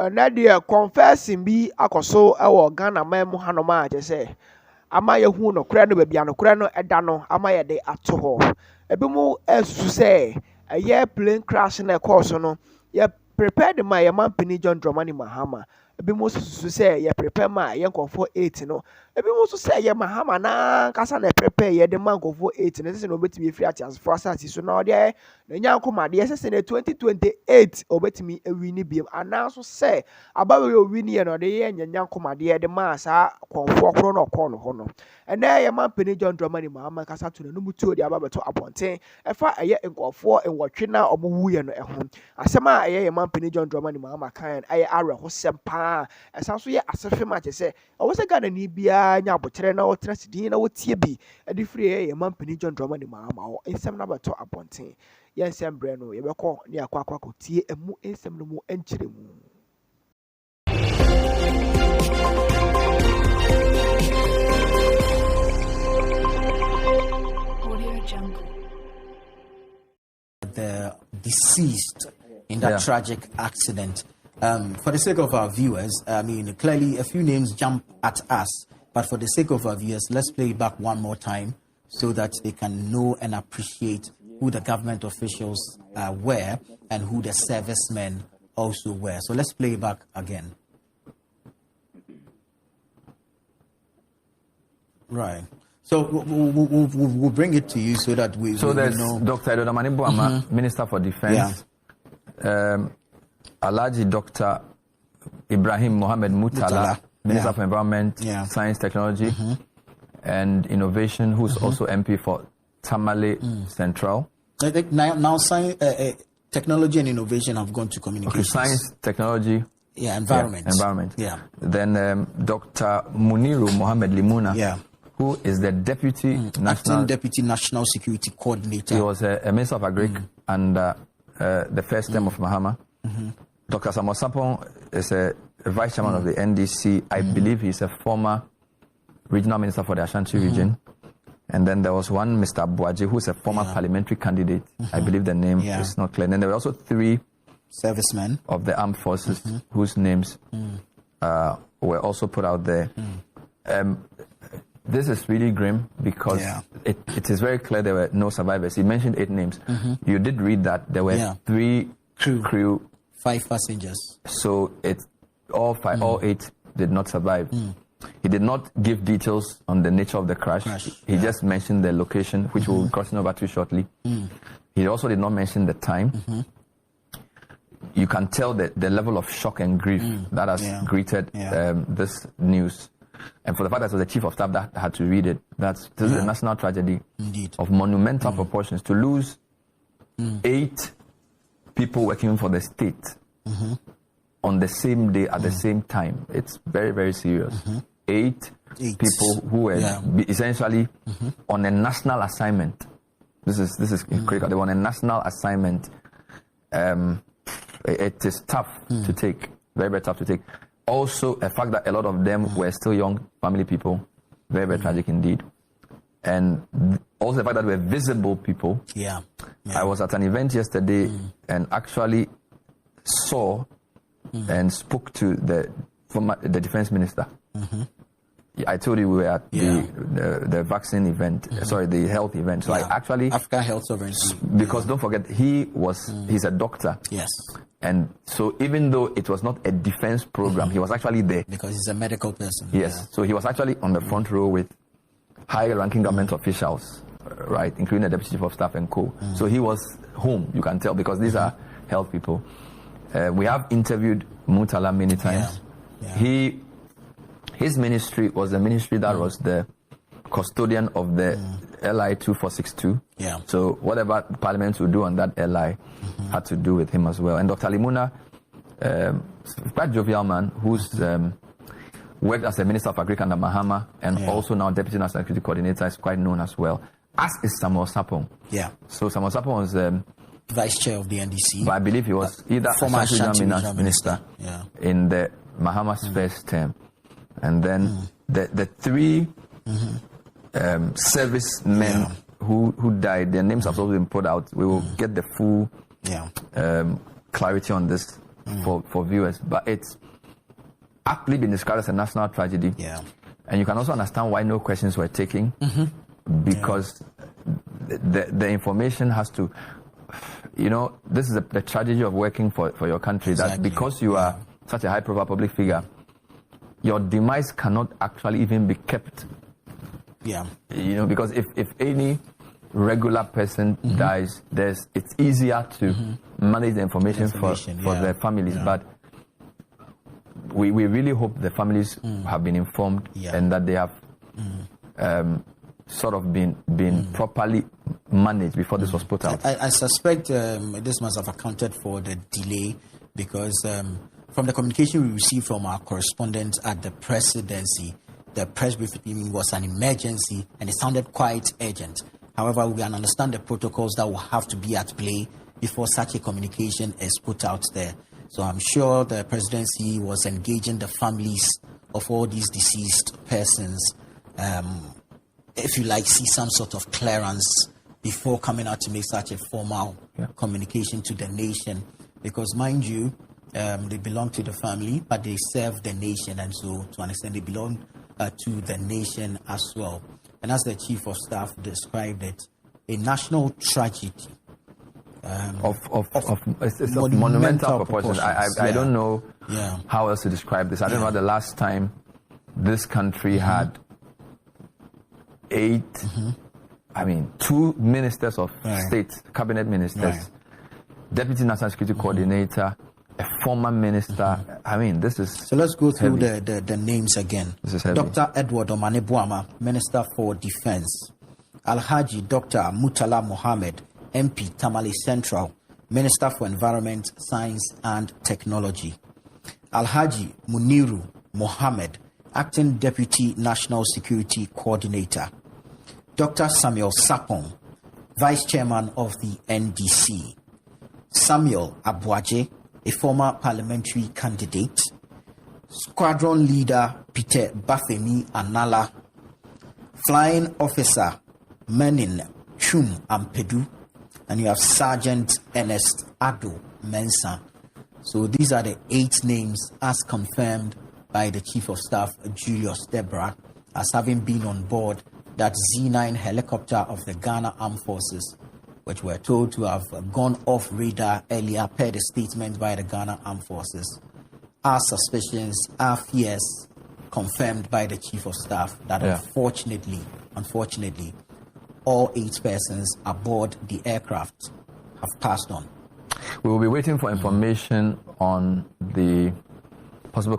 Nadia confessing be akoso ewo Ghana memu hanoma je say ama ye hu no kra no bia no kra no eda no ama ye de ato ho ebi mu esu say eye plane crash na course no ye prepare the my man Penny John Dramani Mahama ebi mu susu say ye prepare ma ye nkofo 8 no ebi mu so say ye Mahama na kasa na prepare ye de man nkofo 8 no say no betimi free at as for asati so na ode na nyankoma de say na 2028 obetimi ewini biem anaso say abawe owini ye no de ye nyankoma de de ma sa konfo kro no kɔ no ho no ene ye man Penny John Dramani Mahama kasa to no mutuo de ababeto abonten efa eye nkofo enwotwe na omowu ye no eho asema eye ye man Penny John Dramani Mahama kan aye areho sempa esa so ye asefe ma che se owo se Ghana ni bia nya abotere na wotra sidin na wotie bi edi free ye man Penny John Dramani Mahama o ensem na beto abonten ye ensem bre no ye bekɔ ne akwa tie emu ensem no mu enkyere mu. The deceased in that tragic accident. For the sake of our viewers, I mean, clearly a few names jump at us, but for the sake of our viewers, let's play it back one more time so that they can know and appreciate who the government officials were and who the servicemen also were. So let's play it back again. Right. So we'll bring it to you so that we there's know. Dr. Edodomani Boama, Minister for Defense. Alhaji Dr. Ibrahim Mohammed Mutala, Minister for Environment, Science, Technology, and Innovation, who's also MP for Tamale Central. I think now science, technology and innovation have gone to communications. Okay, science, technology. Environment. Environment. Then Dr. Muniru Mohammed Limuna. Who is the Acting Deputy National Security Coordinator. He was a Minister of Agric and the first term of Mahama. Dr. Samuel Sapon is a Vice Chairman of the NDC. I believe he's a former Regional Minister for the Ashanti region. And then there was one Mr. Buaji, who's a former parliamentary candidate. I believe the name is not clear. And then there were also 3 servicemen of the armed forces whose names were also put out there. This is really grim because it is very clear there were no survivors. He mentioned 8 names. You did read that there were 3 crew, 5 passengers. So all 8 did not survive. He did not give details on the nature of the crash. He just mentioned the location, which we'll cross over to shortly. He also did not mention the time. You can tell the level of shock and grief that has greeted this news. And for the fact that it was the chief of staff that had to read it, this is a national tragedy of monumental proportions. To lose 8 people working for the state on the same day at the same time, it's very, very serious. 8 people who were essentially on a national assignment. This is critical. They were on a national assignment. It is tough to take, very, very tough to take. Also, a fact that a lot of them were still young family people, very, very tragic indeed. And also the fact that they were visible people. I was at an event yesterday and actually saw and spoke to the defense minister. I told you we were at the vaccine event, the health event. So I actually African Health Sovereignty. Because don't forget, he's a doctor. And so even though it was not a defense program, he was actually there. Because he's a medical person. So he was actually on the front row with high-ranking government officials, right, including the Deputy Chief of Staff and co. So he was home, you can tell, because these are health people. We have interviewed Mutala many times. His ministry was the ministry that was the custodian of the LI 2462. So whatever Parliament would do on that LI had to do with him as well. And Dr. Limuna, quite jovial man, who's worked as a Minister of Agric under Mahama and also now Deputy National Security Coordinator, is quite known as well, as is Samuel Sapon. So Samuel Sapon was Vice Chair of the NDC. But I believe he was either former Ashanti Minister in the Mahama's first term. And then the 3 servicemen who died, their names have also been put out. We will get the full clarity on this for viewers, but it's aptly been described as a national tragedy. Yeah. And you can also understand why no questions were taken, because the information has to, this is the tragedy of working for your country, that because you are such a high-profile public figure, your demise cannot actually even be kept. Yeah. Because if any regular person dies, it's easier to manage the information for their families. But we really hope the families have been informed and that they have sort of been properly managed before this was put out. I suspect this must have accounted for the delay, because from the communication we received from our correspondent at the presidency, the press briefing was an emergency and it sounded quite urgent. However, we can understand the protocols that will have to be at play before such a communication is put out there. So I'm sure the presidency was engaging the families of all these deceased persons, if you like, see some sort of clearance before coming out to make such a formal communication to the nation. Because mind you, they belong to the family, but they serve the nation, and so to an extent they belong to the nation as well. And as the Chief of Staff described it, a national tragedy. It's of monumental proportions. I don't know how else to describe this. I don't know the last time this country had 8, 2 ministers of state, cabinet ministers, deputy national security coordinator, a former minister. This is so. Let's go through the names again. This is heavy. Dr. Edward Omanebuama, Minister for Defense. Alhaji Dr. Mutala Mohammed, MP, Tamale Central, Minister for Environment, Science and Technology. Alhaji Muniru Mohammed, Acting Deputy National Security Coordinator. Dr. Samuel Sapong, Vice Chairman of the NDC. Samuel Abuaje, a former parliamentary candidate. Squadron Leader Peter Bafemi Anala. Flying Officer Menin Chum Ampedu. And you have Sergeant Ernest Ado Mensah. So these are the 8 names as confirmed by the Chief of Staff, Julius Debra, as having been on board that Z9 helicopter of the Ghana Armed Forces, which were told to have gone off radar earlier per the statement by the Ghana Armed Forces. Our suspicions, our fears, confirmed by the Chief of Staff that unfortunately, all 8 persons aboard the aircraft have passed on. We will be waiting for information on the possible